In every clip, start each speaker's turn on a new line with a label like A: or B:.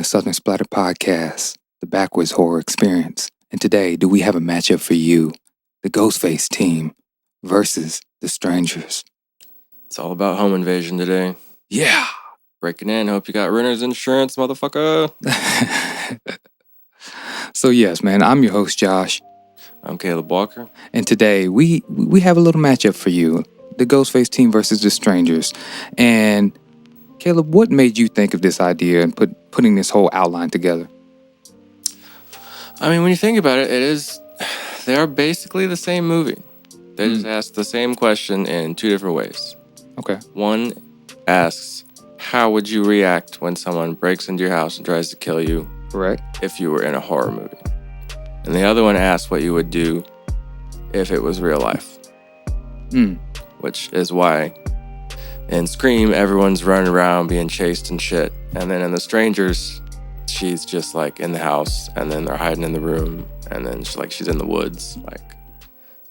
A: Southern Splatter Podcast, the Backwards Horror Experience. And today, do we have a matchup for you? The Ghostface team versus the Strangers.
B: It's all about home invasion today.
A: Yeah.
B: Breaking in. Hope you got renter's insurance, motherfucker.
A: So yes, man, I'm your host, Josh.
B: I'm Caleb Walker.
A: And today, we have a little matchup for you. The Ghostface team versus the Strangers. And Caleb, what made you think of this idea and putting this whole outline together?
B: I mean, when you think about it, they are basically the same movie. They just ask the same question in two different ways.
A: Okay.
B: One asks, how would you react when someone breaks into your house and tries to kill you?
A: Correct.
B: If you were in a horror movie. And the other one asks what you would do if it was real life. Which is why in Scream, everyone's running around being chased and shit. And then in The Strangers, she's just like in the house and then they're hiding in the room. And then she's in the woods. Like,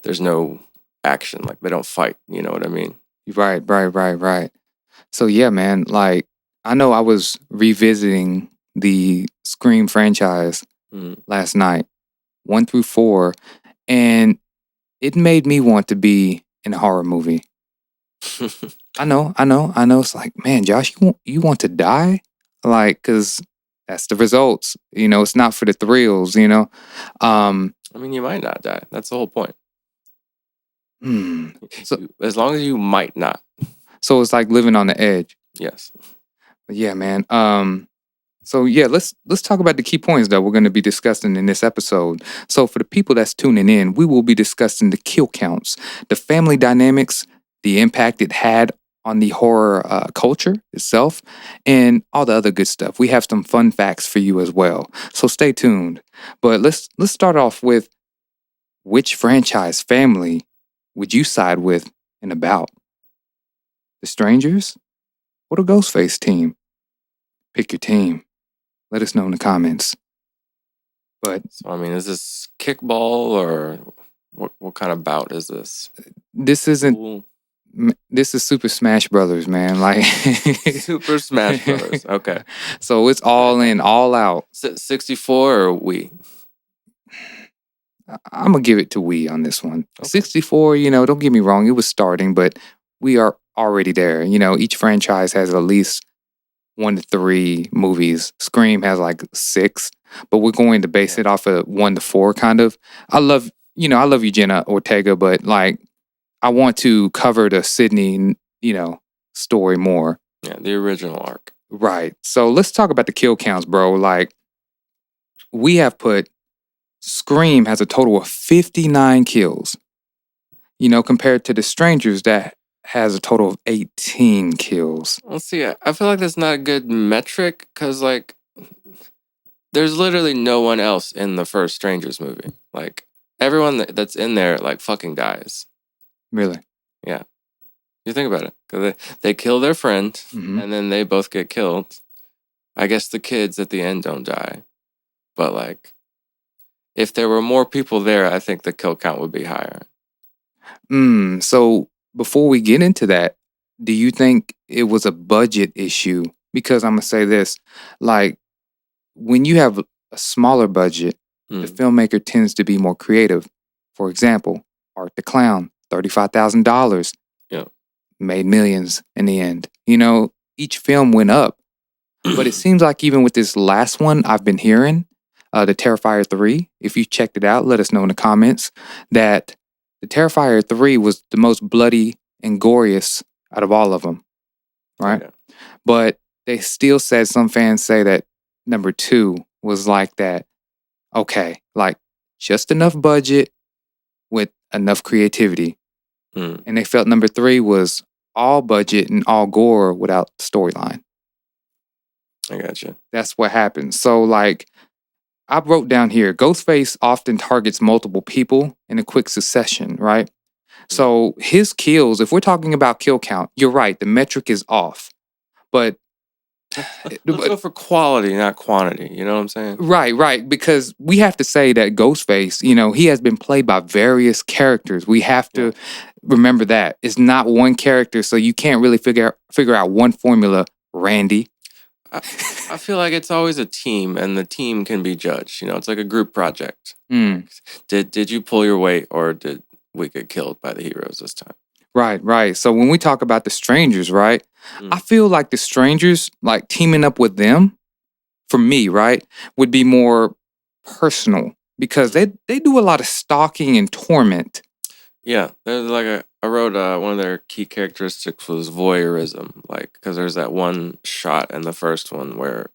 B: there's no action. Like, they don't fight. You know what I mean?
A: Right. So yeah, man, like, I know I was revisiting the Scream franchise last night, 1 through 4, and it made me want to be in a horror movie. I know. It's like, man, Josh, you want to die? Like, because that's the results. You know, it's not for the thrills, you know?
B: I mean, you might not die. That's the whole point. So, as long as you might not.
A: So it's like living on the edge.
B: Yes.
A: Yeah, man. So yeah, let's talk about the key points that we're going to be discussing in this episode. So for the people that's tuning in, we will be discussing the kill counts, the family dynamics, the impact it had on the horror culture itself, and all the other good stuff. We have some fun facts for you as well. So stay tuned. But let's start off with, which franchise family would you side with and about? The Strangers or the Ghostface team? Pick your team. Let us know in the comments. But
B: so, I mean, is this kickball or what kind of bout is this?
A: This isn't. This is Super Smash Brothers, man. Like
B: Super Smash Brothers. Okay.
A: So it's all in, all out.
B: 64 or Wii?
A: I'm gonna give it to Wii on this one. Okay. 64, you know, don't get me wrong, it was starting, but we are already there. You know, each franchise has at least 1 to 3 movies. Scream has like 6, but we're going to base it off of 1 to 4 kind of. I love you, Jenna Ortega, but like, I want to cover the Sydney, you know, story more.
B: Yeah, the original arc.
A: Right. So let's talk about the kill counts, bro. Like, we have put Scream has a total of 59 kills. You know, compared to the Strangers that has a total of 18 kills.
B: Let's see. I feel like that's not a good metric because, like, there's literally no one else in the first Strangers movie. Like, everyone that's in there, like, fucking dies.
A: Really?
B: Yeah. You think about it. Because they kill their friend, and then they both get killed. I guess the kids at the end don't die. But, like, if there were more people there, I think the kill count would be higher.
A: So before we get into that, do you think it was a budget issue? Because I'm going to say this, like, when you have a smaller budget, the filmmaker tends to be more creative. For example, Art the Clown, $35,000.
B: Yeah.
A: Made millions in the end. You know, each film went up. But it seems like even with this last one I've been hearing, the Terrifier 3, if you checked it out, let us know in the comments, that the Terrifier 3 was the most bloody and goriest out of all of them, right? Yeah. But they still said, some fans say that number 2 was like that, okay, like just enough budget with enough creativity. And they felt number 3 was all budget and all gore without storyline.
B: I gotcha.
A: That's what happened. So, like, I wrote down here, Ghostface often targets multiple people in a quick succession, right? So his kills, if we're talking about kill count, you're right, the metric is off. But
B: let's go for quality, not quantity. You know what I'm saying?
A: Right. Because we have to say that Ghostface, you know, he has been played by various characters. We have to remember that. It's not one character, so you can't really figure out one formula. Randy.
B: I feel like it's always a team, and the team can be judged. You know, it's like a group project.
A: Mm.
B: Did you pull your weight, or did we get killed by the heroes this time?
A: Right. So when we talk about the strangers, right, I feel like the strangers, like teaming up with them, for me, right, would be more personal because they do a lot of stalking and torment.
B: Yeah, there's like I wrote one of their key characteristics was voyeurism, like because there's that one shot in the first one where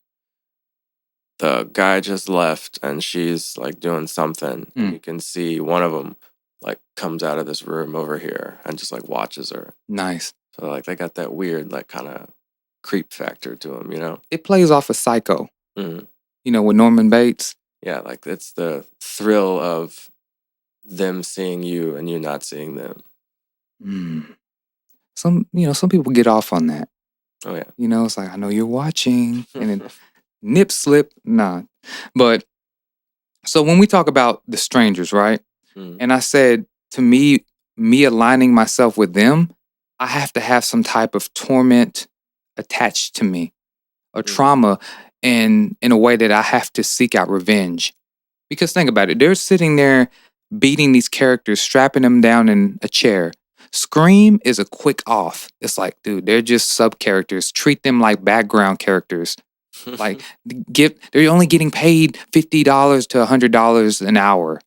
B: the guy just left and she's like doing something, and you can see one of them like comes out of this room over here and just like watches her.
A: Nice.
B: So like they got that weird like kind of creep factor to them, you know.
A: It plays off of Psycho,
B: Mm-hmm.
A: you know, with Norman Bates.
B: Yeah, like it's the thrill of them seeing you and you not seeing them.
A: Some people get off on that.
B: Oh yeah.
A: You know, it's like, I know you're watching, and then nip slip, nah. But so when we talk about the strangers, right? And I said, to me aligning myself with them, I have to have some type of torment attached to me, or trauma, in a way that I have to seek out revenge. Because think about it, they're sitting there beating these characters, strapping them down in a chair. Scream is a quick off. It's like, dude, they're just sub characters. Treat them like background characters. Like, they're only getting paid $50 to $100 an hour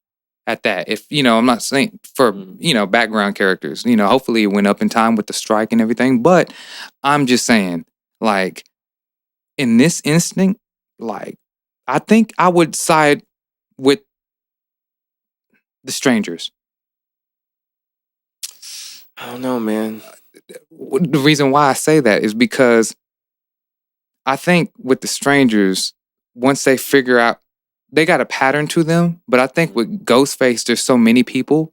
A: at that. If, I'm not saying for, background characters, hopefully it went up in time with the strike and everything. But I'm just saying, like, in this instinct, like, I think I would side with the strangers.
B: I don't know, man.
A: The reason why I say that is because I think with the strangers, once they figure out, they got a pattern to them. But I think with Ghostface, there's so many people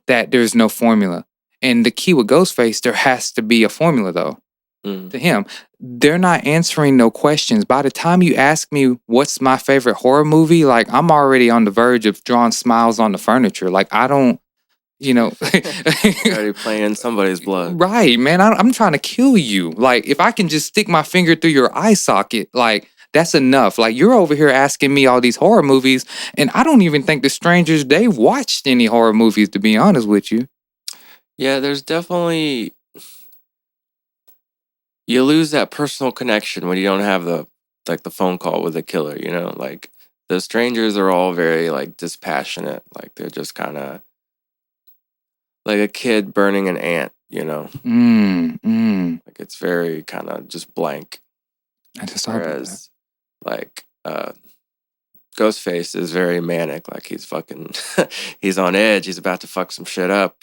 A: that there's no formula. And the key with Ghostface, there has to be a formula, though. To him, they're not answering no questions. By the time you ask me what's my favorite horror movie, like, I'm already on the verge of drawing smiles on the furniture. Like, I don't,
B: already playing somebody's blood.
A: Right, man. I'm trying to kill you. Like, if I can just stick my finger through your eye socket, like, that's enough. Like, you're over here asking me all these horror movies, and I don't even think the strangers, they've watched any horror movies, to be honest with you.
B: Yeah, there's definitely, you lose that personal connection when you don't have the phone call with the killer, like the strangers are all very like dispassionate, like they're just kind of like a kid burning an ant, like it's very kind of just blank.
A: I just
B: Whereas like Ghostface is very manic, like he's fucking he's on edge, he's about to fuck some shit up.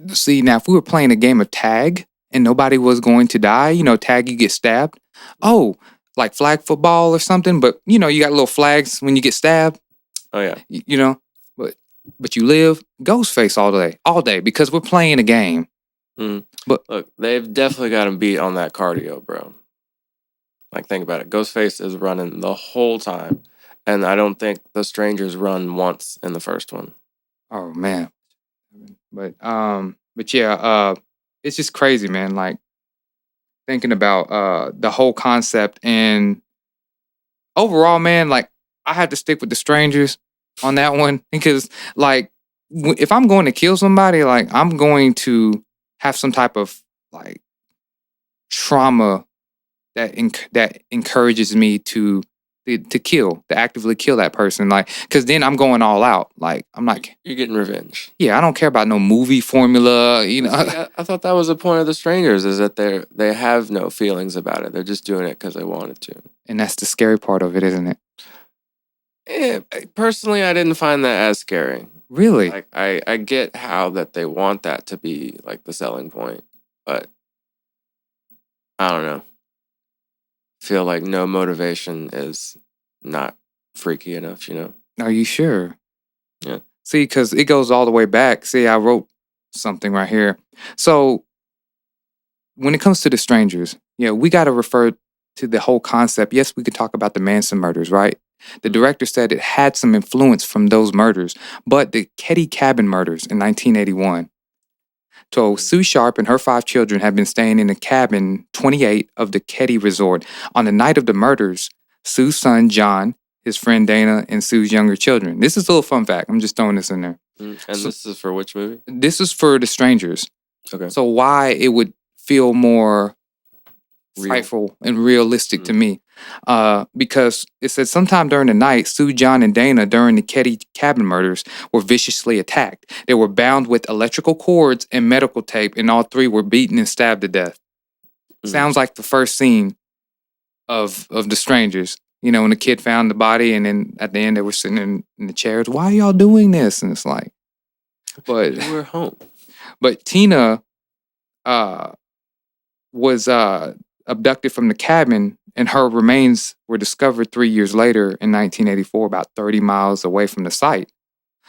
A: See, now if we were playing a game of tag and nobody was going to die, tag, you get stabbed. Oh, like flag football or something, but you got little flags when you get stabbed.
B: Oh yeah.
A: But you live. Ghostface all day because we're playing a game.
B: But look, they've definitely got him beat on that cardio, bro. Like, think about it. Ghostface is running the whole time, and I don't think the strangers run once in the first one.
A: Oh man. But yeah, it's just crazy, man. Like, thinking about the whole concept, and overall, man, like, I have to stick with the strangers on that one because, like, if I'm going to kill somebody, like, I'm going to have some type of like trauma that encourages me to actively kill that person, like, because then I'm going all out. Like, I'm not.
B: You're getting revenge.
A: Yeah, I don't care about no movie formula.
B: See, I thought that was the point of the strangers, is that they have no feelings about it. They're just doing it because they wanted to.
A: And that's the scary part of it, isn't it?
B: Yeah, personally, I didn't find that as scary.
A: Really?
B: Like, I get how that they want that to be like the selling point, but I don't know. Feel like no motivation is not freaky enough,
A: Are you sure?
B: Yeah.
A: See, because it goes all the way back. See, I wrote something right here. So when it comes to the strangers, we got to refer to the whole concept. Yes, we could talk about the Manson murders, right? The director said it had some influence from those murders, but the Keddie Cabin murders in 1981. So Sue Sharp and her 5 children had been staying in the cabin 28 of the Keddie Resort. On the night of the murders, Sue's son John, his friend Dana, and Sue's younger children. This is a little fun fact. I'm just throwing this in there.
B: And this is for which movie?
A: This is for The Strangers.
B: Okay.
A: So why it would feel more frightful and realistic to me. Because it said sometime during the night, Sue, John, and Dana during the Keddie Cabin murders were viciously attacked. They were bound with electrical cords and medical tape, and all 3 were beaten and stabbed to death. Sounds like the first scene of The Strangers. You know, when the kid found the body, and then at the end they were sitting in the chairs. Why are y'all doing this? And it's like, but
B: we're home.
A: But Tina was abducted from the cabin, and her remains were discovered 3 years later in 1984, about 30 miles away from the site.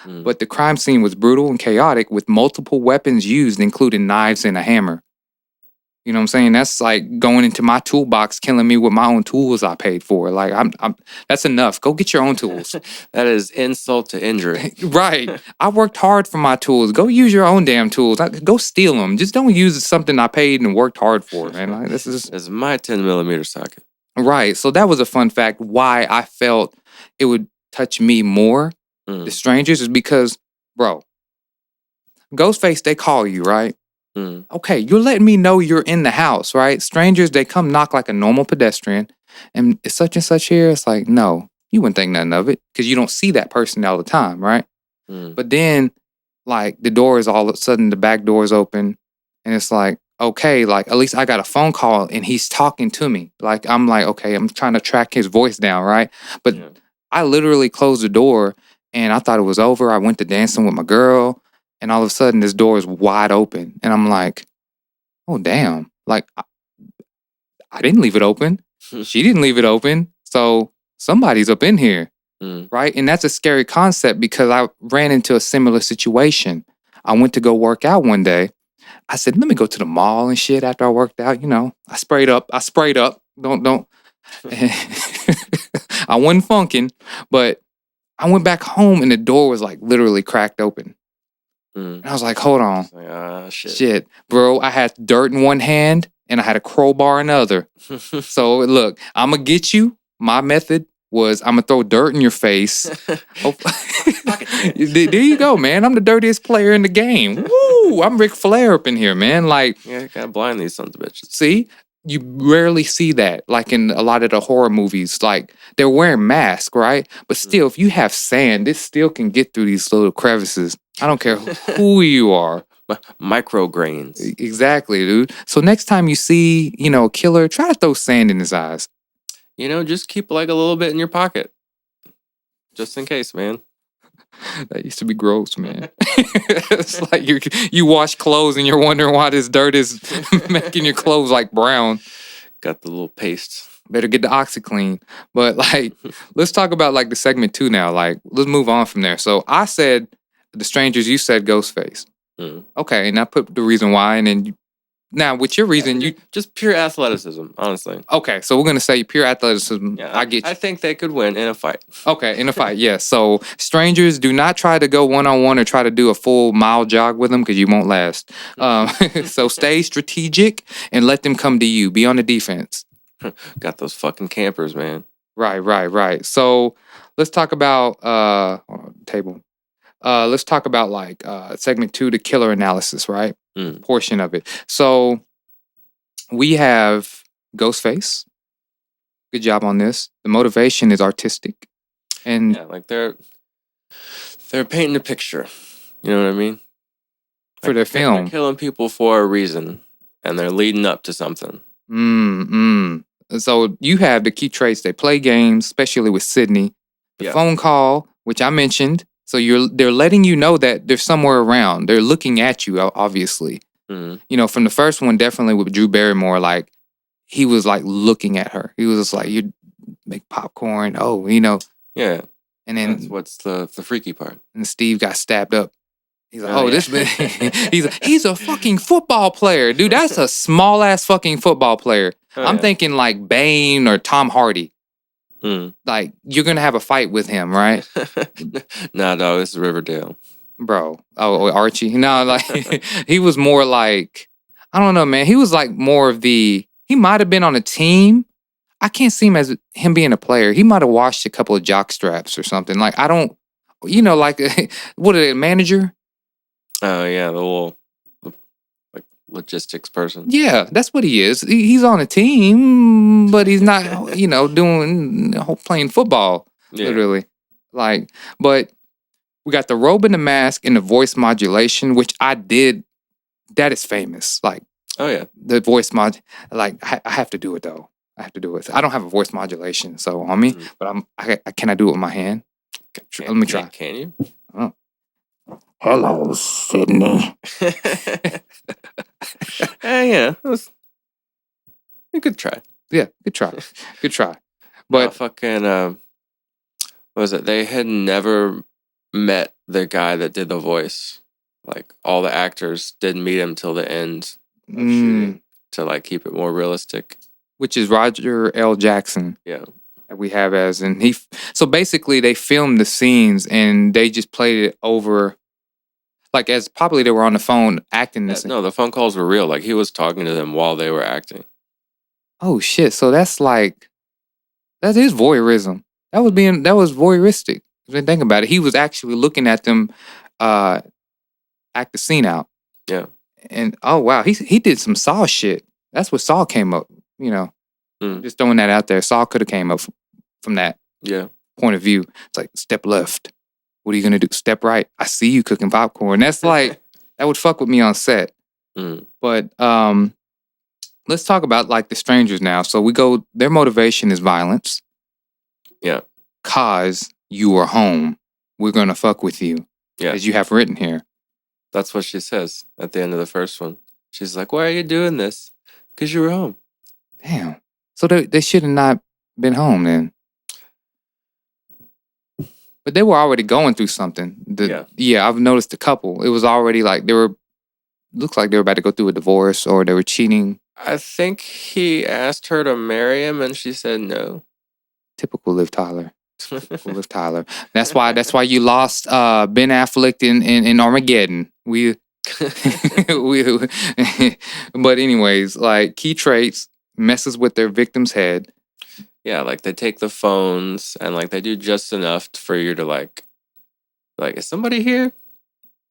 A: But the crime scene was brutal and chaotic, with multiple weapons used, including knives and a hammer. You know what I'm saying? That's like going into my toolbox, killing me with my own tools I paid for. Like, I'm that's enough. Go get your own tools.
B: That is insult to injury.
A: Right. I worked hard for my tools. Go use your own damn tools. Go steal them. Just don't use something I paid and worked hard for, man. Like, this is
B: my 10mm socket.
A: Right. So that was a fun fact. Why I felt it would touch me more, The Strangers, is because, bro, Ghostface, they call you, right? Okay, you're letting me know you're in the house, right? Strangers, they come knock like a normal pedestrian, and it's such and such here. It's like, no, you wouldn't think nothing of it because you don't see that person all the time, right? But then, like, the door is all of a sudden, the back door is open, and it's like, okay, like, at least I got a phone call and he's talking to me. Like, I'm like, okay, I'm trying to track his voice down, right? But I literally closed the door and I thought it was over. I went to dancing with my girl. And all of a sudden, this door is wide open. And I'm like, oh, damn. Like, I didn't leave it open. She didn't leave it open. So somebody's up in here. Right? And that's a scary concept because I ran into a similar situation. I went to go work out one day. I said, let me go to the mall and shit after I worked out. You know, I sprayed up. Don't. I wasn't funking. But I went back home and the door was like literally cracked open. And I was like, hold on.
B: Like,
A: shit. Bro, I had dirt in one hand and I had a crowbar in the other. So look, I'm going to get you. My method was I'm going to throw dirt in your face. There you go, man. I'm the dirtiest player in the game. Woo! I'm Ric Flair up in here, man. Like,
B: yeah, you gotta blind these sons of bitches.
A: See? You rarely see that, like in a lot of the horror movies. Like, they're wearing masks, right? But still, if you have sand, this still can get through these little crevices. I don't care who you are.
B: Micrograins.
A: Exactly, dude. So next time you see, a killer, try to throw sand in his eyes.
B: Just keep like a little bit in your pocket. Just in case, man.
A: That used to be gross, man. It's like you wash clothes and you're wondering why this dirt is making your clothes like brown.
B: Got the little paste.
A: Better get the OxyClean. But like, let's talk about like the segment 2 now. Like, let's move on from there. So I said The Strangers, you said Ghostface. Okay, and I put the reason why, and then now with your reason, you
B: just pure athleticism, honestly.
A: Okay, so we're gonna say pure athleticism.
B: Yeah,
A: I get you.
B: I think they could win in a fight.
A: Okay, in a fight, yes. So strangers, do not try to go one-on-one or try to do a full mile jog with them because you won't last. So stay strategic and let them come to you. Be on the defense.
B: Got those fucking campers, man.
A: Right. So let's talk about table. Let's talk about like segment 2, the killer analysis, right? Portion of it. So we have Ghostface. Good job on this. The motivation is artistic, and
B: like they're painting a picture. You know what I mean?
A: For their film,
B: they're killing people for a reason, and they're leading up to something.
A: So you have the key traits. They play games, especially with Sydney. The phone call, which I mentioned. So they're letting you know that they're somewhere around. They're looking at you, obviously. From the first one, definitely with Drew Barrymore, like, he was like looking at her. He was just like, you make popcorn. Oh,
B: Yeah.
A: And then
B: that's what's the freaky part.
A: And Steve got stabbed up. He's like, this man, he's a fucking football player. Dude, that's a small ass fucking football player. I'm thinking like Bane or Tom Hardy. Like, you're going to have a fight with him, right?
B: Nah, dog, this is Riverdale.
A: bro. Oh, Archie. No, like he was more like, I don't know, man. He was like more of the. He might have been on a team. I can't see him as him being a player. He might have washed a couple of jock straps or something. Like I don't, like what a manager.
B: Oh yeah, the little like logistics person.
A: Yeah, that's what he is. He's on a team, but he's not, doing playing football.
B: Yeah.
A: Literally, like, but. We got the robe and the mask and the voice modulation, which I did. That is famous. Like,
B: oh yeah,
A: the voice mod. Like, I have to do it though. I have to do it. I don't have a voice modulation, so on me. But can I do it with my hand? Let me try.
B: Can you?
A: Oh. Hello, Sydney.
B: Yeah, you could try.
A: Yeah, good try. Good try. But
B: fucking what was it? They had never met the guy that did the voice. Like all the actors didn't meet him till the end of shooting to like keep it more realistic.
A: Which is Roger L. Jackson.
B: Yeah.
A: That we have as and he. So basically, they filmed the scenes and they just played it over. Like as probably they were on the phone acting this.
B: No, the phone calls were real. Like he was talking to them while they were acting.
A: Oh shit! So that's like, that is voyeurism. That was voyeuristic. When you think about it, he was actually looking at them act the scene out.
B: Yeah.
A: And oh wow, he did some Saw shit. That's what Saw came up. Just throwing that out there. Saw could have came up from that point of view. It's like step left. What are you gonna do? Step right. I see you cooking popcorn. That's like that would fuck with me on set. But let's talk about like the strangers now. So we go. Their motivation is violence.
B: Yeah.
A: Cause you are home. We're gonna fuck with you.
B: Yeah.
A: As you have written here.
B: That's what she says at the end of the first one. She's like, "Why are you doing this? Because you were home."
A: Damn. So they should have not been home then. But they were already going through something. Yeah, I've noticed a couple. It was already like looks like they were about to go through a divorce or they were cheating.
B: I think he asked her to marry him and she said no.
A: Typical Liv Tyler. Liv Tyler. That's why you lost Ben Affleck in Armageddon. But anyways, like key traits messes with their victim's head.
B: Yeah, like they take the phones and like they do just enough for you to like is somebody here?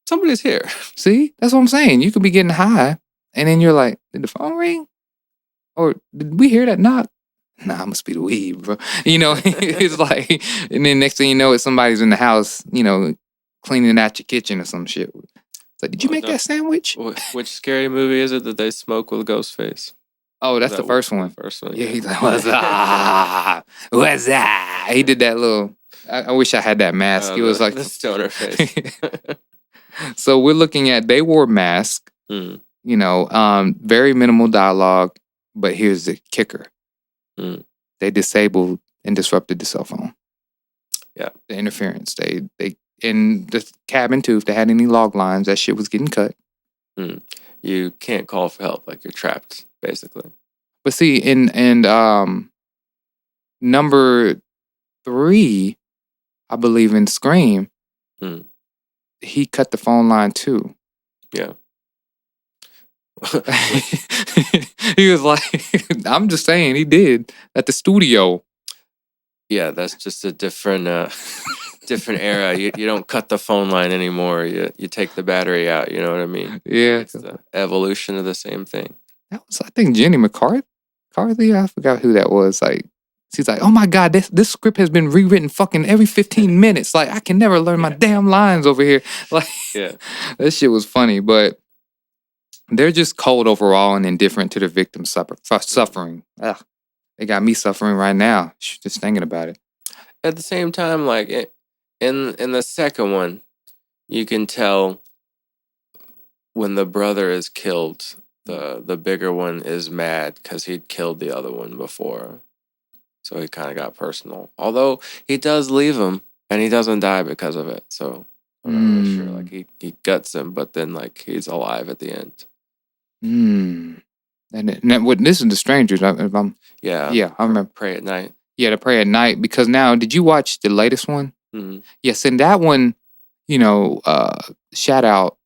B: Somebody's here.
A: See, that's what I'm saying. You could be getting high, and then you're like, did the phone ring? Or did we hear that knock? Nah, must be the weed, bro. It's like, and then next thing you know, it's somebody's in the house, cleaning out your kitchen or some shit. It's like, did you make that sandwich?
B: Which scary movie is it that they smoke with Ghostface?
A: Oh, that's the first one.
B: First one.
A: Yeah, he's like, what's up? What's that? He did that little. I wish I had that mask. He was like
B: the stoner face.
A: So we're looking at they wore masks. Very minimal dialogue, but here's the kicker. They disabled and disrupted the cell phone.
B: Yeah.
A: The interference. They in the cabin too, if they had any log lines, that shit was getting cut.
B: You can't call for help, like you're trapped, basically.
A: But see, in number 3, I believe in Scream, he cut the phone line too.
B: Yeah.
A: He was like, I'm just saying, he did at the studio.
B: Yeah, that's just a different different era. You don't cut the phone line anymore. You take the battery out. You know what I mean?
A: Yeah,
B: it's the evolution of the same thing.
A: That was, I think, Jenny McCarthy. I forgot who that was. Like, she's like, oh my god, this script has been rewritten fucking every 15 minutes. Like, I can never learn my damn lines over here. Like, that shit was funny, but they're just cold overall and indifferent to the victim's suffering. Ugh, they got me suffering right now just thinking about it.
B: At the same time, like in the second one, you can tell when the brother is killed, the bigger one is mad because he'd killed the other one before. So he kind of got personal. Although he does leave him and he doesn't die because of it. So I'm not really sure. Like he guts him, but then like he's alive at the end.
A: And this is the strangers. I remember.
B: Pray at Night.
A: Yeah, to Pray at Night, because now, did you watch the latest one?
B: Mm-hmm.
A: Yes, in that one, shout out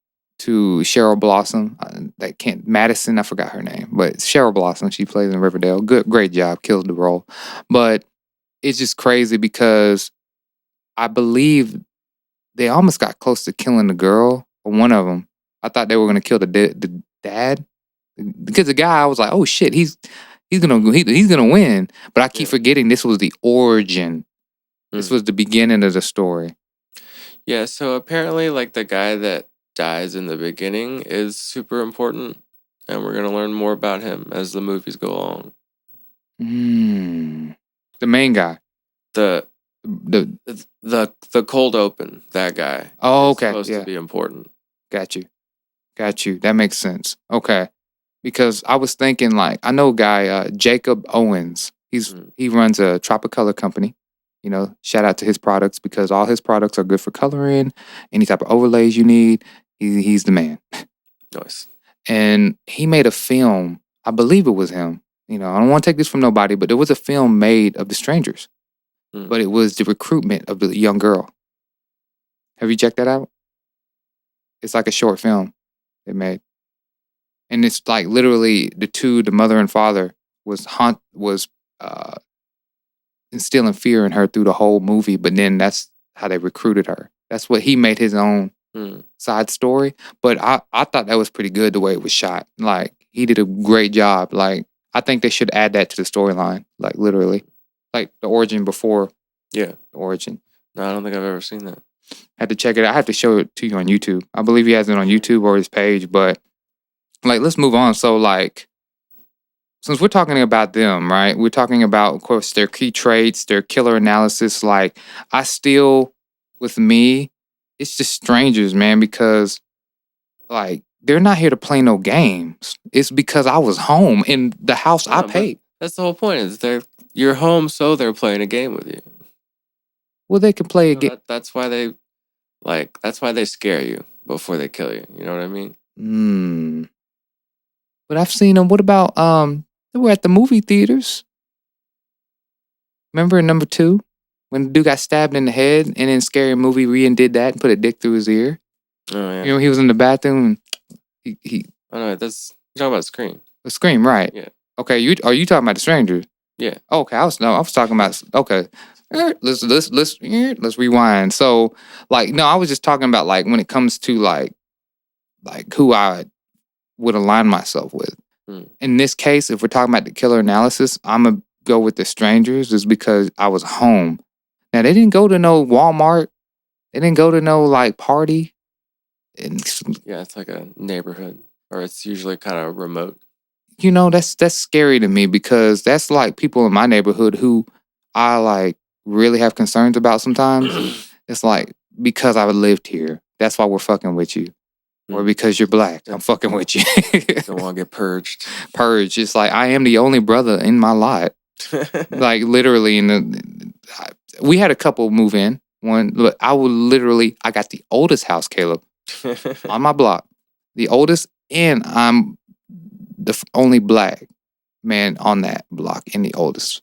A: to Cheryl Blossom. Madison, I forgot her name, but Cheryl Blossom. She plays in Riverdale. Great job, kills the role. But it's just crazy because I believe they almost got close to killing the girl or one of them. I thought they were gonna kill the dad because the guy. I was like, oh shit, he's gonna win. But I keep forgetting this was the origin. This was the beginning of the story.
B: Yeah, so apparently, like, the guy that dies in the beginning is super important, and we're gonna learn more about him as the movies go along.
A: The main guy.
B: The cold open, that guy.
A: Oh, okay.
B: Supposed to be important.
A: Got you. That makes sense. Okay. Because I was thinking, like, I know a guy, Jacob Owens. He runs a Tropicolor company. Shout out to his products because all his products are good for coloring. Any type of overlays you need, he's the man.
B: Nice.
A: And he made a film. I believe it was him. I don't want to take this from nobody, but there was a film made of the strangers. But it was the recruitment of the young girl. Have you checked that out? It's like a short film they made. And it's like literally the mother and father was instilling fear in her through the whole movie, but then that's how they recruited her. That's what he made his own side story. But I thought that was pretty good the way it was shot. Like, he did a great job. Like, I think they should add that to the storyline. Like, literally. Like the origin before the origin.
B: No, I don't think I've ever seen that.
A: Had to check it out. I have to show it to you on YouTube. I believe he has it on YouTube or his page, but like, let's move on. So, like, since we're talking about them, right? We're talking about, of course, their key traits, their killer analysis. Like, with me, it's just strangers, man, because, like, they're not here to play no games. It's because I was home in the house I paid.
B: That's the whole point. You're home, so they're playing a game with you.
A: Well, they can play a game.
B: That's why they scare you before they kill you. You know what I mean?
A: But I've seen them. What about they were at the movie theaters. Remember in number 2 when the dude got stabbed in the head, and then Scary Movie redid that and put a dick through his ear.
B: Oh yeah.
A: He was in the bathroom. And he.
B: Oh no, you're talking about Scream.
A: The Scream, right?
B: Yeah.
A: Okay, are you talking about the Stranger?
B: Yeah.
A: Okay, I was talking about. Okay, let's rewind. So, like, no, I was just talking about, like, when it comes to like who I would align myself with. In this case, if we're talking about the killer analysis, I'm gonna go with the Strangers, is because I was home. Now, they didn't go to no Walmart. They didn't go to no, like, party.
B: Yeah, it's like a neighborhood, or it's usually kind of remote.
A: That's scary to me because that's like people in my neighborhood who I, like, really have concerns about sometimes. It's like, because I lived here, that's why we're fucking with you. Or because you're black, I'm fucking with you.
B: Don't want to get purged.
A: Purged. It's like, I am the only brother in my lot. Like, literally, we had a couple move in. I got the oldest house, Caleb, on my block. The oldest, and I'm the only black man on that block in the oldest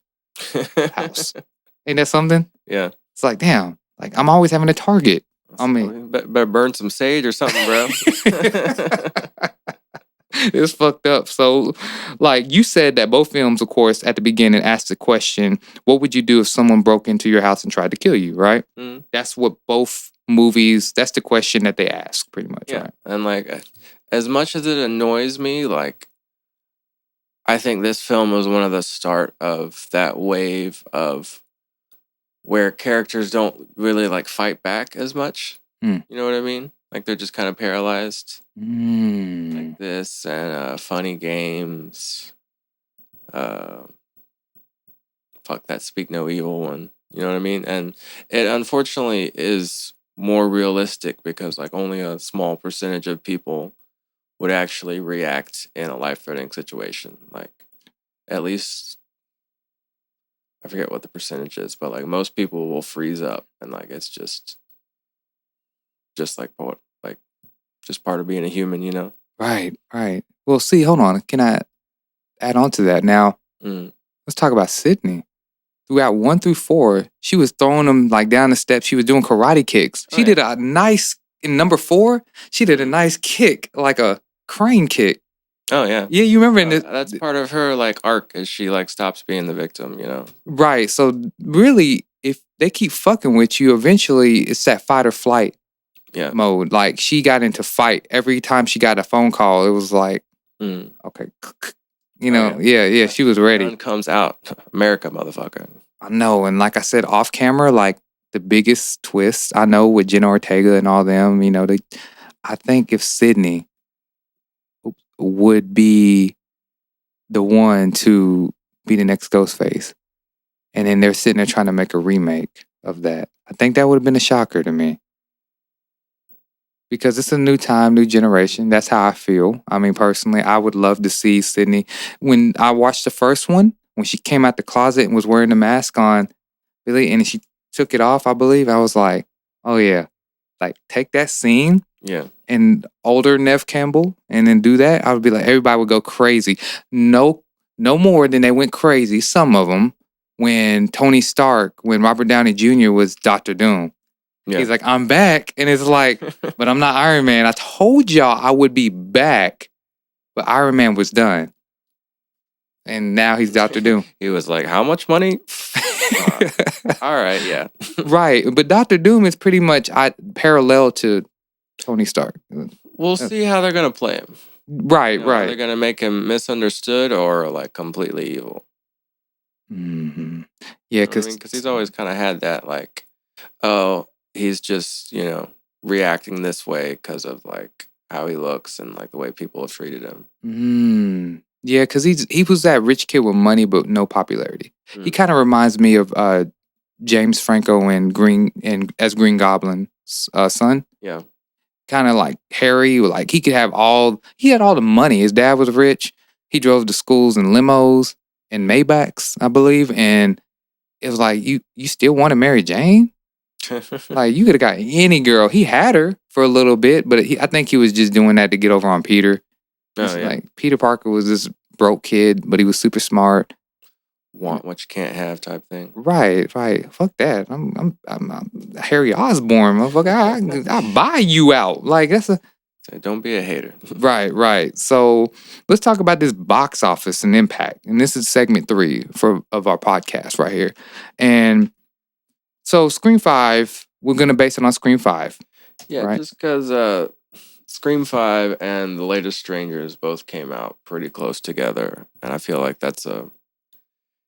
A: house. Ain't that something?
B: Yeah.
A: It's like, damn, like, I'm always having a target. I mean,
B: better burn some sage or something, bro.
A: It's fucked up. So, like, you said that both films, of course, at the beginning asked the question, what would you do if someone broke into your house and tried to kill you, right? That's what both movies, that's the question that they ask, pretty much, right?
B: And, like, as much as it annoys me, like, I think this film was one of the start of that wave of where characters don't really, like, fight back as much. You know what I mean? Like, they're just kind of paralyzed. Like this, and funny games. Fuck that Speak No Evil one. You know what I mean? And it unfortunately is more realistic because, like, only a small percentage of people would actually react in a life-threatening situation. Like, at least, I forget what the percentage is, but, like, most people will freeze up, and, like, it's just like what, like, just part of being a human, you know?
A: Right. Well, see, hold on. Can I add on to that now? Let's talk about Sydney. throughout 1 through 4, she was throwing them like down the steps. She was doing karate kicks. She did a nice, in number 4, she did a nice kick, like a crane kick.
B: Oh, yeah.
A: Yeah, you remember
B: that's part of her like arc is she like stops being the victim, you know?
A: Right. So really, if they keep fucking with you, eventually it's that fight or flight mode. Like she got into fight. Every time she got a phone call, it was like, okay. You know, yeah, she was ready.
B: Gun comes out. America, motherfucker.
A: I know. And like I said, off camera, like the biggest twist I know with Jenna Ortega and all them, you know, I think if Sydney would be the one to be the next Ghostface, and then they're sitting there trying to make a remake of that, I think that would have been a shocker to me. Because it's a new time, new generation. That's how I feel. I mean, personally, I would love to see Sydney. When I watched the first one, when she came out the closet and was wearing the mask on, Billy, and she took it off, I believe, I was like, oh yeah. Like, take that scene.
B: Yeah.
A: And older Nev Campbell, and then do that. I would be like, everybody would go crazy. No more than they went crazy, some of them, when Tony Stark, when Robert Downey Jr. was Dr. Doom. Yeah. He's like, I'm back. And it's like, but I'm not Iron Man. I told y'all I would be back, but Iron Man was done. And now he's Dr. Doom.
B: He was like, how much money? All right, yeah.
A: Right. But Dr. Doom is pretty much parallel to Tony Stark.
B: We'll see how they're going to play him.
A: Right, right.
B: They're going to make him misunderstood or like completely evil.
A: Mm-hmm. Yeah, because
B: he's always kind of had that like, oh, he's just, you know, reacting this way because of like how he looks and like the way people have treated him.
A: Yeah, because he was that rich kid with money but no popularity. He kind of reminds me of James Franco and as Green Goblin's son.
B: Yeah.
A: Kind of like Harry, like he had all the money. His dad was rich. He drove to schools in limos and Maybachs, I believe. And it was like, you still want to marry Jane? Like, you could have got any girl. He had her for a little bit, but I think he was just doing that to get over on Peter. Like, Peter Parker was this broke kid, but he was super smart.
B: Want what you can't have type thing.
A: Right. Fuck that. I'm Harry Osborn, motherfucker. I buy you out. Like, that's
B: don't be a hater.
A: Right. So let's talk about this box office and impact. And this is segment 3 of our podcast right here. And so Scream 5, we're going to base it on Scream 5.
B: Yeah, right? Just because Scream 5 and The Latest Strangers both came out pretty close together. And I feel like that's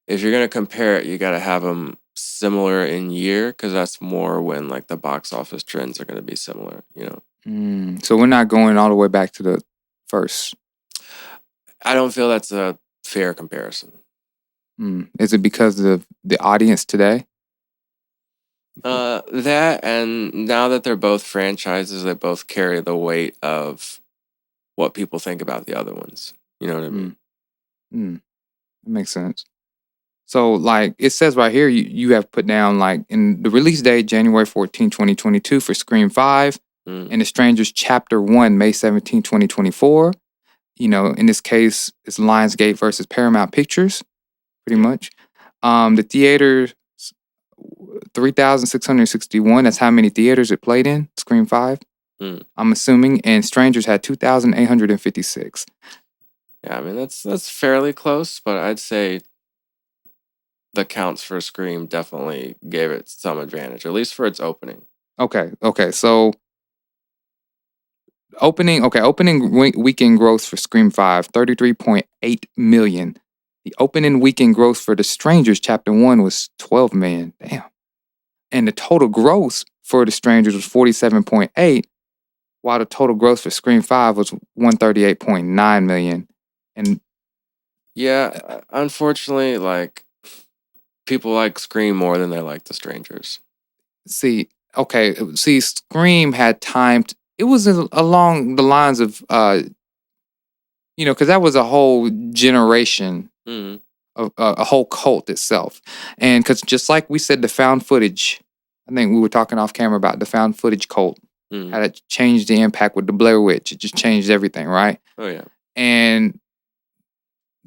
B: if you're going to compare it, you got to have them similar in year because that's more when like the box office trends are going to be similar, you know?
A: So we're not going all the way back to the first.
B: I don't feel that's a fair comparison.
A: Is it because of the audience today?
B: That, and now that they're both franchises, they both carry the weight of what people think about the other ones. You know what I mean?
A: That makes sense. So, like, it says right here, you have put down, like, in the release date, January 14, 2022 for Scream 5, and The Strangers Chapter 1, May 17, 2024. You know, in this case, it's Lionsgate versus Paramount Pictures, pretty much. The theater, 3,661. That's how many theaters it played in, Scream 5, I'm assuming. And Strangers had 2,856.
B: Yeah, I mean, that's fairly close, but I'd say the counts for Scream definitely gave it some advantage, at least for its opening.
A: Okay. So opening weekend gross for Scream 5, 33.8 million. The opening weekend gross for The Strangers Chapter 1 was 12 million. Damn. And the total gross for The Strangers was 47.8, while the total gross for Scream 5 was 138.9 million. And
B: yeah, unfortunately, like, people like Scream more than they like The Strangers.
A: See, Scream had timed. It was along the lines of, you know, because that was a whole generation, a whole cult itself. And because just like we said, the found footage, I think we were talking off camera about the found footage cult, how it changed the impact with the Blair Witch. It just changed everything, right?
B: Oh, yeah.
A: And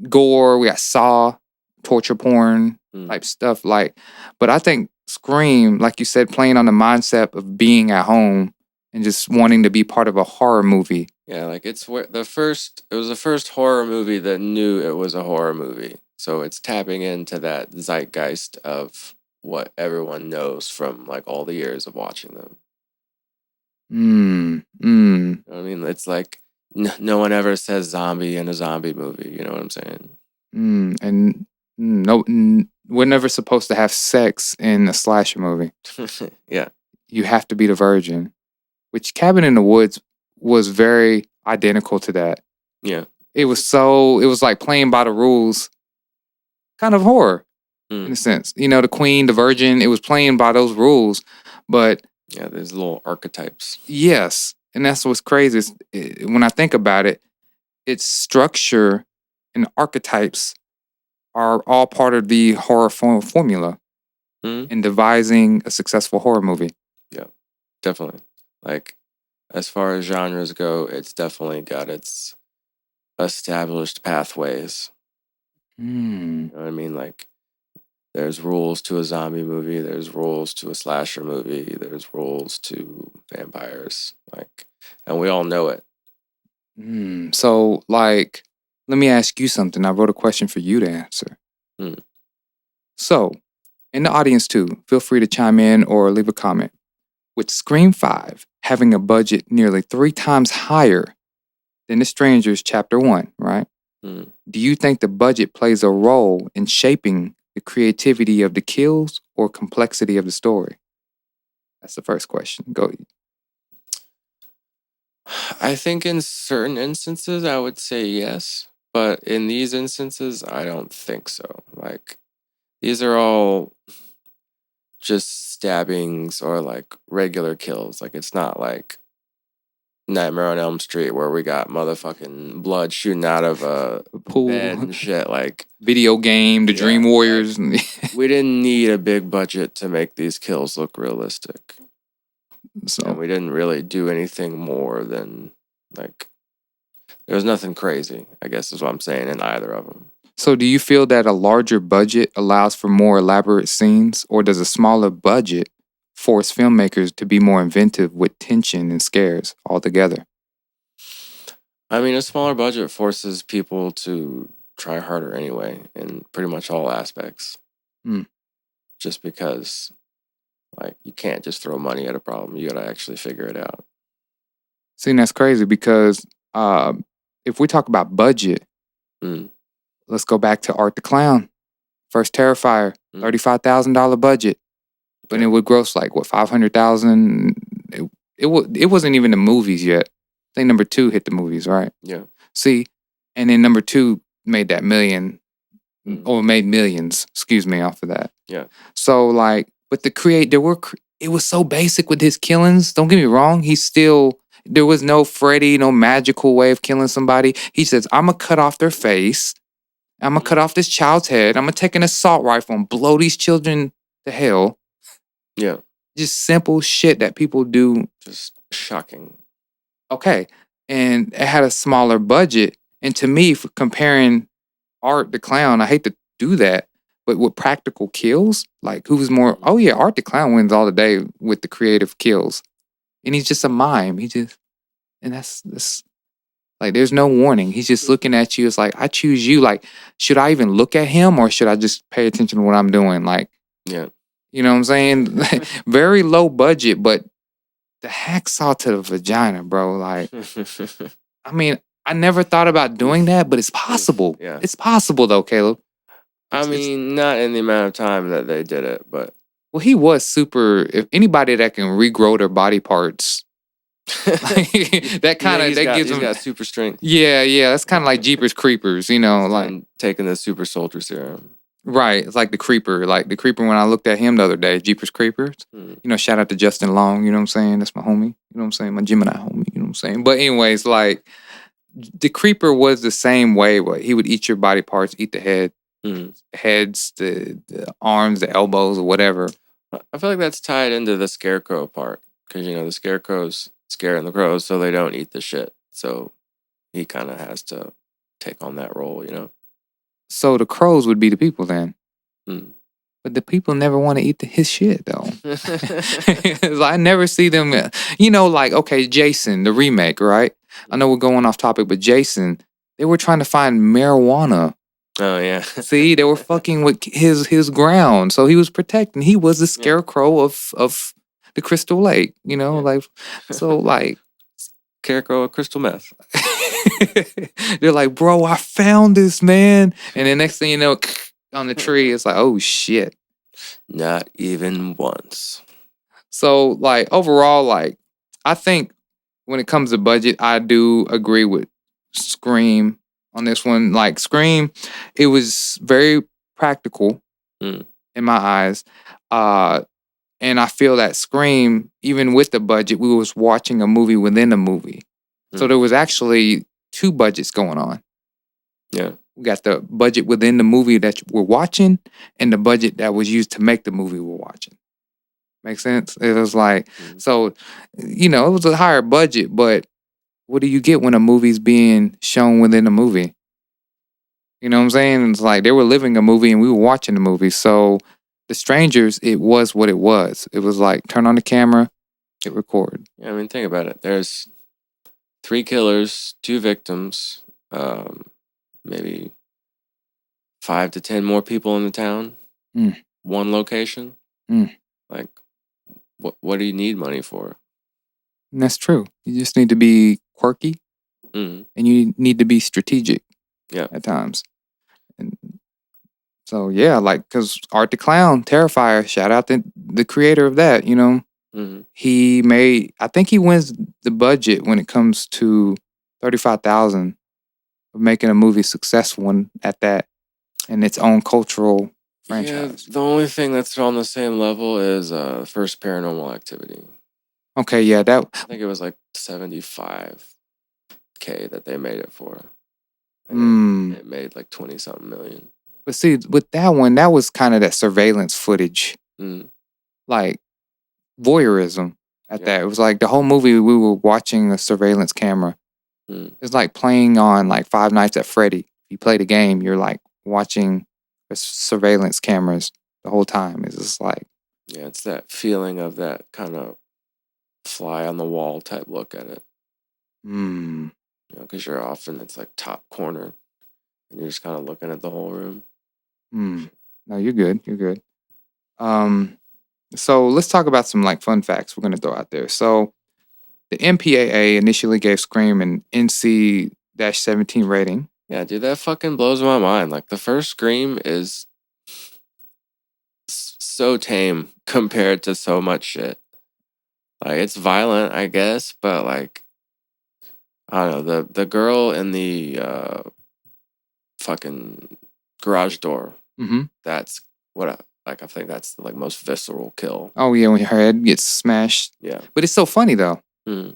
A: gore, we got Saw, torture porn type stuff. Like, but I think Scream, like you said, playing on the mindset of being at home and just wanting to be part of a horror movie.
B: Yeah, like it was the first horror movie that knew it was a horror movie. So it's tapping into that zeitgeist of what everyone knows from like all the years of watching them. You know what I mean? It's like no one ever says zombie in a zombie movie. You know what I'm saying?
A: And no, we're never supposed to have sex in a slasher movie.
B: Yeah.
A: You have to be the virgin, which Cabin in the Woods was very identical to that.
B: Yeah.
A: It was like playing by the rules, kind of horror in a sense. You know, the queen, the virgin, it was playing by those rules, but
B: yeah, there's little archetypes.
A: Yes, and that's what's crazy. When I think about it, its structure and archetypes are all part of the horror formula in devising a successful horror movie.
B: Yeah, definitely. Like, as far as genres go, it's definitely got its established pathways. You know what I mean? Like, there's rules to a zombie movie, there's rules to a slasher movie, there's rules to vampires. Like, and we all know it.
A: So, like, let me ask you something. I wrote a question for you to answer. So, in the audience too, feel free to chime in or leave a comment. With Scream 5 having a budget nearly 3 times higher than The Strangers Chapter 1, right? Do you think the budget plays a role in shaping the creativity of the kills or complexity of the story? That's the first question. Go.
B: I think in certain instances, I would say yes. But in these instances, I don't think so. Like, these are all just stabbings or like regular kills. Like, it's not like Nightmare on Elm Street where we got motherfucking blood shooting out of a
A: Pool
B: bed and shit. Like,
A: video game, the Dream Warriors.
B: Like, we didn't need a big budget to make these kills look realistic. So, and we didn't really do anything more than like, there was nothing crazy, I guess is what I'm saying, in either of them.
A: So do you feel that a larger budget allows for more elaborate scenes, or does a smaller budget force filmmakers to be more inventive with tension and scares altogether?
B: I mean, a smaller budget forces people to try harder anyway, in pretty much all aspects. Just because, like, you can't just throw money at a problem. You gotta actually figure it out.
A: See, and that's crazy because if we talk about budget, let's go back to Art the Clown. First Terrifier, $35,000 budget. But it would gross like, what, 500,000? It wasn't even the movies yet. I think number 2 hit the movies, right?
B: Yeah.
A: See, and then number 2 made that million, or made millions, excuse me, off of that.
B: Yeah.
A: So like, but it was so basic with his killings. Don't get me wrong. There was no Freddy, no magical way of killing somebody. He says, I'm going to cut off their face. I'm going to cut off this child's head. I'm going to take an assault rifle and blow these children to hell.
B: Yeah.
A: Just simple shit that people do.
B: Just shocking.
A: Okay. And it had a smaller budget. And to me, for comparing Art the Clown, I hate to do that, but with practical kills, like who's more, oh yeah, Art the Clown wins all the day with the creative kills. And he's just a mime. And that's like, there's no warning. He's just looking at you. It's like, I choose you. Like, should I even look at him or should I just pay attention to what I'm doing? Like,
B: yeah.
A: You know what I'm saying? Very low budget, but the hacksaw to the vagina, bro. Like, I mean, I never thought about doing that, but it's possible.
B: Yeah.
A: It's possible though, Caleb.
B: I mean, not in the amount of time that they did it, but.
A: Well, he was super. If anybody that can regrow their body parts, that kind of gives him.
B: He's got super strength.
A: Yeah. That's kind of like Jeepers Creepers, you know, like
B: taking the super soldier serum.
A: Right. It's like the Creeper. Like the Creeper when I looked at him the other day, Jeepers Creepers. You know, shout out to Justin Long, you know what I'm saying? That's my homie. You know what I'm saying? My Gemini homie, you know what I'm saying? But anyways, like the Creeper was the same way, but he would eat your body parts, eat the head, heads, the arms, the elbows, or whatever.
B: I feel like that's tied into the Scarecrow part. Because, you know, the Scarecrow's scaring the crows so they don't eat the shit. So he kind of has to take on that role, you know?
A: So the crows would be the people then.
B: Hmm.
A: But the people never want to eat his shit though. I never see them. Like, okay, Jason, the remake, right? I know we're going off topic, but Jason, they were trying to find marijuana.
B: Oh yeah.
A: See, they were fucking with his ground, so he was protecting. He was the scarecrow of the Crystal Lake. Like so, like
B: scarecrow of crystal meth.
A: They're like, bro, I found this, man, and the next thing you know, on the tree, it's like, oh shit.
B: Not even once.
A: So, like, overall, like, I think when it comes to budget, I do agree with Scream on this one. Like, Scream, it was very practical in my eyes. And I feel that Scream, even with the budget, we was watching a movie within a movie. So there was actually 2 budgets going on.
B: Yeah.
A: We got the budget within the movie that we're watching and the budget that was used to make the movie we're watching. Make sense? It was like, so, it was a higher budget, but what do you get when a movie's being shown within a movie? You know what I'm saying? It's like they were living a movie and we were watching the movie. So The Strangers, it was what it was. It was like, turn on the camera, hit record.
B: Yeah, I mean, think about it. There's 3 killers, 2 victims, maybe 5 to 10 more people in the town, 1 location. Like, what do you need money for?
A: And that's true. You just need to be quirky and you need to be strategic at times. And so, yeah, like, because Art the Clown, Terrifier, shout out the creator of that, He made, I think he wins the budget when it comes to $35,000 of making a movie successful at that and its own cultural franchise.
B: Yeah, the only thing that's on the same level is First Paranormal Activity.
A: Okay, yeah,
B: I think it was like $75K that they made it for. And it made like 20-something million.
A: But see, with that one, that was kind of that surveillance footage. Like voyeurism at that. It was like the whole movie we were watching a surveillance camera. It's like playing on like Five Nights at Freddy. You play the game, you're like watching the surveillance cameras the whole time. It's just like,
B: yeah, it's that feeling of that kind of fly on the wall type look at it. Because you're often, it's like top corner and you're just kind of looking at the whole room.
A: No, you're good. You're good. So let's talk about some like fun facts we're going to throw out there. So the MPAA initially gave Scream an NC-17 rating.
B: Yeah, dude, that fucking blows my mind. Like, the first Scream is so tame compared to so much shit. Like, it's violent, I guess, but like, I don't know, the girl in the fucking garage door. That's what I think that's the like most visceral kill.
A: Oh yeah, when her head gets smashed.
B: Yeah,
A: but it's so funny though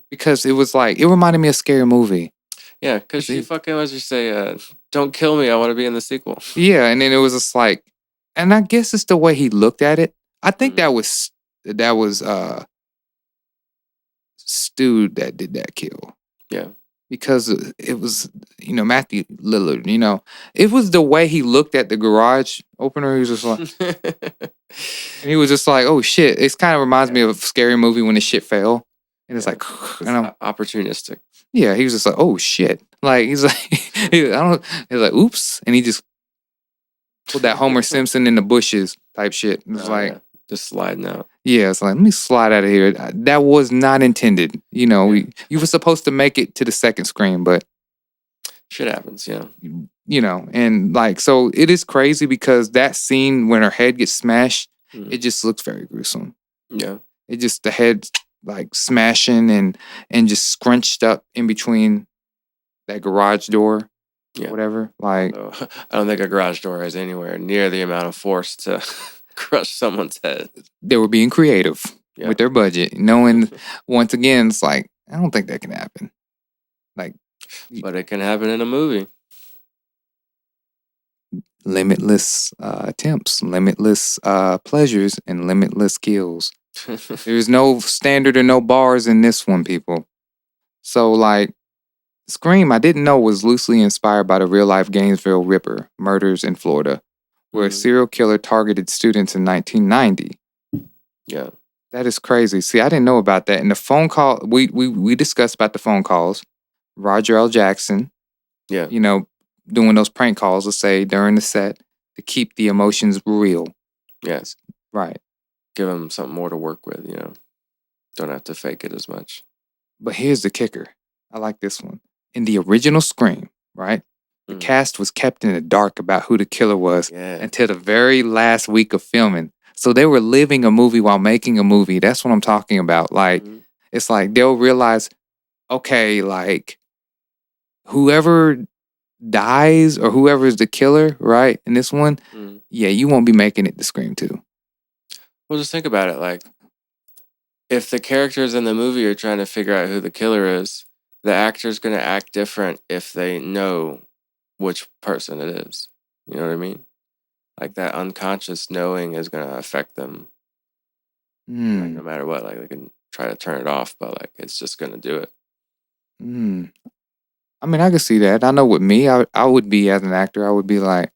A: because it was like, it reminded me of Scary Movie.
B: Yeah, because she fucking, was just say, "Don't kill me, I want to be in the sequel."
A: Yeah, and then it was just like, and I guess it's the way he looked at it. I think that was Stu that did that kill.
B: Yeah.
A: Because it was, Matthew Lillard, it was the way he looked at the garage opener. He was just like, and he was just like, oh shit. It kind of reminds me of a Scary Movie when the shit fell. And it's like,
B: and I'm opportunistic.
A: Yeah, he was just like, oh shit. Like, he's like, he's like, oops. And he just pulled that Homer Simpson in the bushes type shit. It was like,
B: just sliding out.
A: Yeah, it's like, let me slide out of here. That was not intended. You were supposed to make it to the second Scream, but
B: shit happens, yeah.
A: And like, so it is crazy because that scene when her head gets smashed, it just looks very gruesome.
B: Yeah.
A: It just, the head like smashing and just scrunched up in between that garage door. Yeah. Whatever. Like,
B: I don't think a garage door has anywhere near the amount of force to crush someone's head.
A: They were being creative with their budget, knowing once again, it's like, I don't think that can happen. Like,
B: but it can happen in a movie.
A: Limitless attempts, limitless pleasures, and limitless kills. There's no standard or no bars in this one, people. So, like, Scream, I didn't know, was loosely inspired by the real-life Gainesville Ripper murders in Florida, where a serial killer targeted students in 1990.
B: Yeah.
A: That is crazy. See, I didn't know about that. And the phone call, we discussed about the phone calls. Roger L. Jackson,
B: Yeah.
A: Doing those prank calls, let's say, during the set to keep the emotions real.
B: Yes.
A: Right.
B: Give them something more to work with, Don't have to fake it as much.
A: But here's the kicker. I like this one. In the original Scream, right? The cast was kept in the dark about who the killer was until the very last week of filming. So they were living a movie while making a movie. That's what I'm talking about. Like, it's like they'll realize, okay, like, whoever dies or whoever is the killer, right, in this one, yeah, you won't be making it to Scream 2.
B: Well, just think about it. Like, if the characters in the movie are trying to figure out who the killer is, the actor's going to act different if they know which person it is. You know what I mean? Like, that unconscious knowing is going to affect them. Like, no matter what. Like, they can try to turn it off, but, like, it's just going to do it.
A: I mean, I can see that. I know with me, I would be, as an actor, I would be like,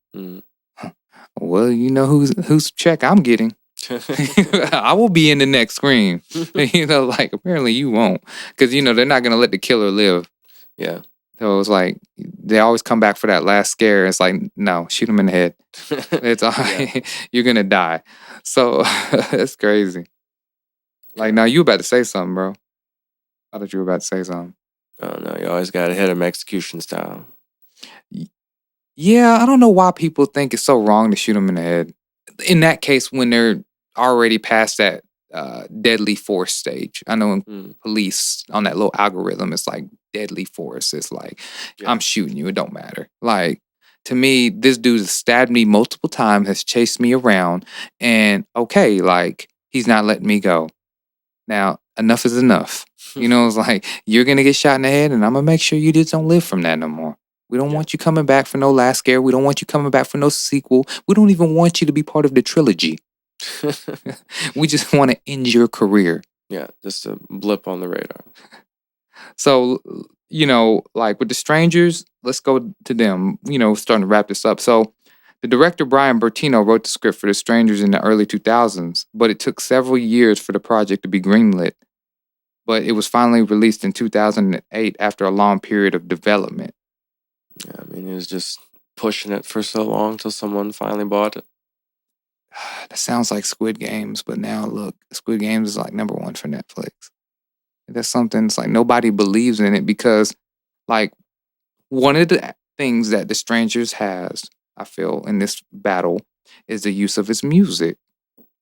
A: well, you know whose check I'm getting. I will be in the next Scream. Like, apparently you won't. Because, they're not going to let the killer live.
B: Yeah.
A: So it's like, they always come back for that last scare. It's like, no, shoot him in the head. It's all right. You're going to die. So that's crazy. Like, now you about to say something, bro. I thought you were about to say something.
B: Oh, no. You always got to hit him execution style.
A: Yeah, I don't know why people think it's so wrong to shoot them in the head. In that case, when they're already past that deadly force stage. I know in police, on that little algorithm, it's like deadly force. It's like, I'm shooting you. It don't matter. Like, to me, this dude has stabbed me multiple times, has chased me around, and okay, like, he's not letting me go. Now, enough is enough. It's like, you're going to get shot in the head, and I'm going to make sure you just don't live from that no more. We don't want you coming back for no last scare. We don't want you coming back for no sequel. We don't even want you to be part of the trilogy. We just want to end your career.
B: Yeah, just a blip on the radar.
A: So, like with The Strangers, let's go to them, starting to wrap this up. So, the director Brian Bertino wrote the script for The Strangers in the early 2000s, but it took several years for the project to be greenlit. But it was finally released in 2008 after a long period of development.
B: Yeah, I mean, he was just pushing it for so long till someone finally bought it.
A: That sounds like Squid Games, but now look, Squid Games is like number one for Netflix. That's something, it's like nobody believes in it because, like, one of the things that The Strangers has, I feel, in this battle is the use of its music.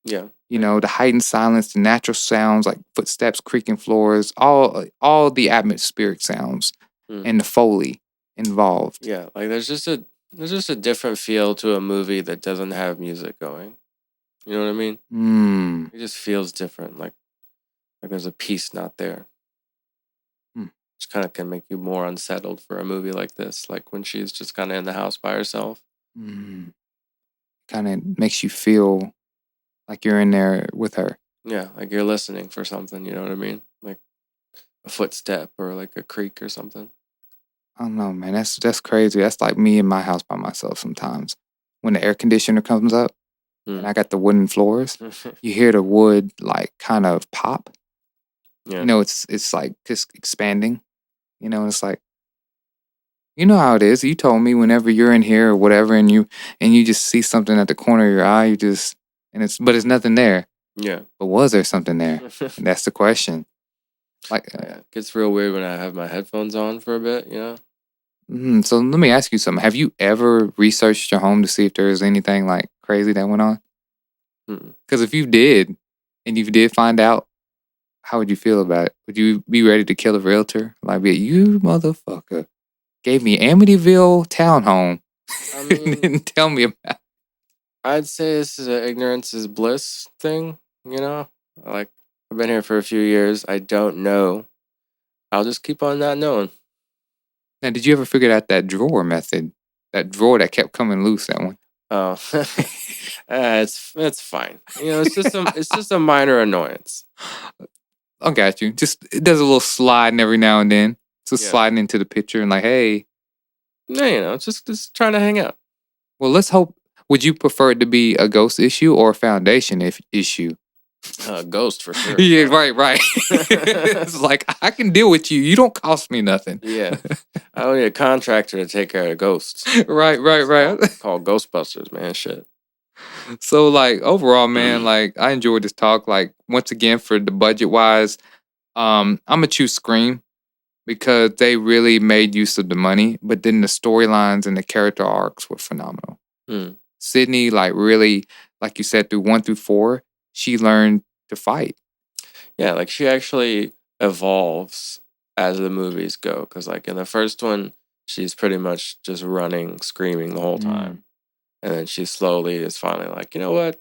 B: Yeah.
A: The heightened silence, the natural sounds like footsteps, creaking floors, all the atmospheric sounds and the Foley involved.
B: Yeah, like there's just a different feel to a movie that doesn't have music going. You know what I mean? It just feels different. Like there's a piece not there. Which kind of can make you more unsettled for a movie like this. Like when she's just kind of in the house by herself.
A: Kind of makes you feel like you're in there with her.
B: Yeah, like you're listening for something. You know what I mean? Like a footstep or like a creak or something.
A: I don't know, man. That's crazy. That's like me in my house by myself sometimes. When the air conditioner comes up and I got the wooden floors, you hear the wood like kind of pop.
B: Yeah.
A: It's like just expanding. It's like, you know how it is. You told me whenever you're in here or whatever and you just see something at the corner of your eye, but it's nothing there.
B: Yeah.
A: But was there something there? That's the question. Like,
B: it gets real weird when I have my headphones on for a bit,
A: So let me ask you something. Have you ever researched your home to see if there was anything like crazy that went on? Because if you did, and you did find out, how would you feel about it? Would you be ready to kill a realtor? Like, you motherfucker gave me Amityville townhome and didn't tell me about it.
B: I'd say this is an ignorance is bliss thing, Like, I've been here for a few years. I don't know. I'll just keep on not knowing.
A: Now, did you ever figure out that drawer method? That drawer that kept coming loose, that one?
B: Oh, it's fine. It's just a minor annoyance.
A: I got you. Just, it does a little sliding every now and then. sliding into the picture and like, hey.
B: Yeah, just trying to hang out.
A: Well, let's hope. Would you prefer it to be a ghost issue or a foundation issue?
B: Ghost for sure.
A: Yeah, right. It's like, I can deal with you. You don't cost me nothing.
B: Yeah. I don't need a contractor to take care of ghosts.
A: Right.
B: Called Ghostbusters, man. Shit.
A: So, like, overall, man, like, I enjoyed this talk. Like, once again, for the budget wise, I'm going to choose Scream because they really made use of the money. But then the storylines and the character arcs were phenomenal. Sydney, like, really, like you said, through 1 through 4, she learned to fight.
B: Yeah, like she actually evolves as the movies go. Because, like, in the first one, she's pretty much just running, screaming the whole time. And then she slowly is finally like, you know what?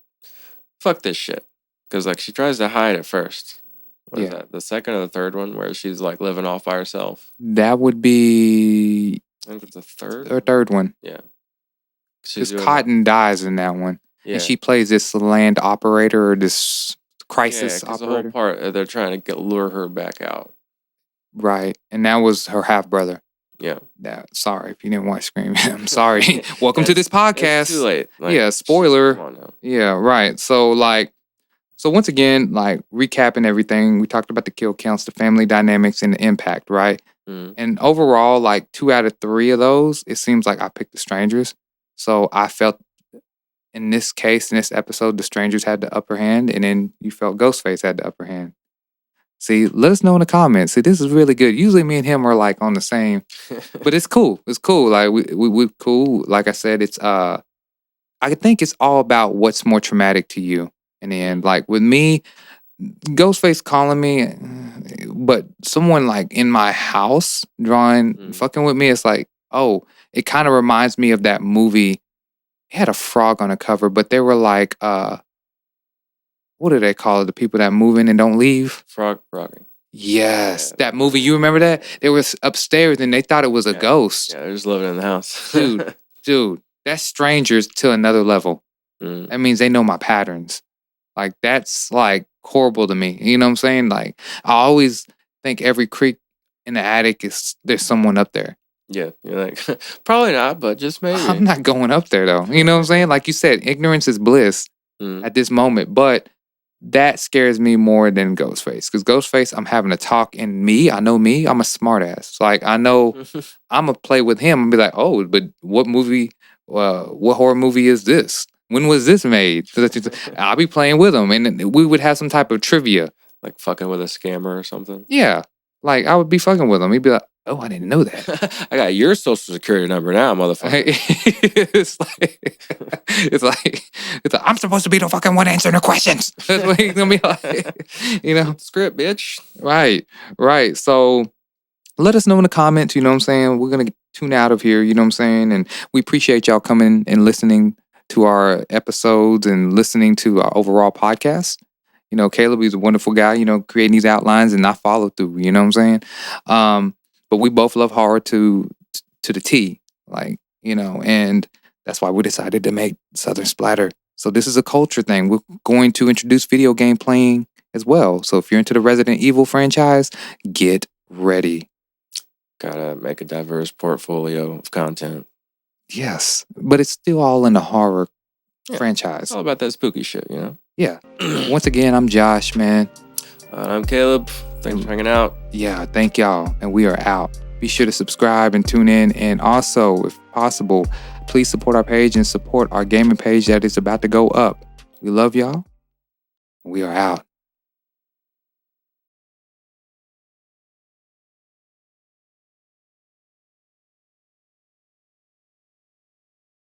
B: Fuck this shit. Because, like, she tries to hide at first. What is that? The second or the third one where she's, like, living off by herself?
A: That would be...
B: I think it's the third?
A: Or third one.
B: Yeah.
A: Because Cotton dies in that one. Yeah. And she plays this land operator or this crisis operator.
B: The whole part, they're trying to lure her back out.
A: Right. And that was her half-brother.
B: Yeah.
A: Sorry if you didn't watch Scream. I'm sorry. Welcome to this podcast.
B: It's too late.
A: Like, yeah, spoiler. Come on now. Yeah, right. So, like, once again, like, recapping everything, we talked about the kill counts, the family dynamics, and the impact, right? And overall, like, 2 out of 3 of those, it seems like I picked the strangers. So I felt, in this case, in this episode, the strangers had the upper hand, and then you felt Ghostface had the upper hand. See, let us know in the comments. See, this is really good. Usually me and him are like on the same, but it's cool. It's cool. Like we're cool. Like I said, it's I think it's all about what's more traumatic to you in the end. Like with me, Ghostface calling me, but someone like in my house fucking with me, it's like, oh, it kind of reminds me of that movie. It had a frog on the cover, but they were like, what do they call it? The people that move in and don't leave?
B: Frogging.
A: Yes. That movie, you remember that? They were upstairs and they thought it was a ghost.
B: Yeah, they're just living in the house.
A: Dude, that's strangers to another level. That means they know my patterns. Like, that's like horrible to me. You know what I'm saying? Like, I always think every creak in the attic there's someone up there.
B: Yeah, you're like, probably not, but just maybe.
A: I'm not going up there though. You know what I'm saying? Like you said, ignorance is bliss at this moment. But that scares me more than Ghostface. Because Ghostface, I'm having a talk, and I know me, I'm a smartass. Like, I know I'm going to play with him and be like, oh, but what horror movie is this? When was this made? I'll be playing with him, and we would have some type of trivia.
B: Like fucking with a scammer or something?
A: Yeah. Like, I would be fucking with him. He'd be like, oh, I didn't know that.
B: I got your social security number now, motherfucker.
A: It's like, I'm supposed to be the fucking one answering the questions. That's what he's gonna be like. You know,
B: script, bitch.
A: Right. So let us know in the comments. You know what I'm saying? We're gonna tune out of here. You know what I'm saying? And we appreciate y'all coming and listening to our episodes and listening to our overall podcast. You know, Caleb, he's a wonderful guy. You know, creating these outlines and not follow through. You know what I'm saying? But we both love horror to the T, like, you know, and that's why we decided to make Southern Splatter. So this is a culture thing. We're going to introduce video game playing as well. So if you're into the Resident Evil franchise, get ready.
B: Gotta make a diverse portfolio of content.
A: Yes, but it's still all in the horror franchise.
B: It's all about that spooky shit, you know?
A: Yeah. Once again, I'm Josh, man.
B: I'm Caleb. Thanks for hanging out.
A: Yeah, thank y'all. And we are out. Be sure to subscribe and tune in. And also, if possible, please support our page and support our gaming page that is about to go up. We love y'all. We are out.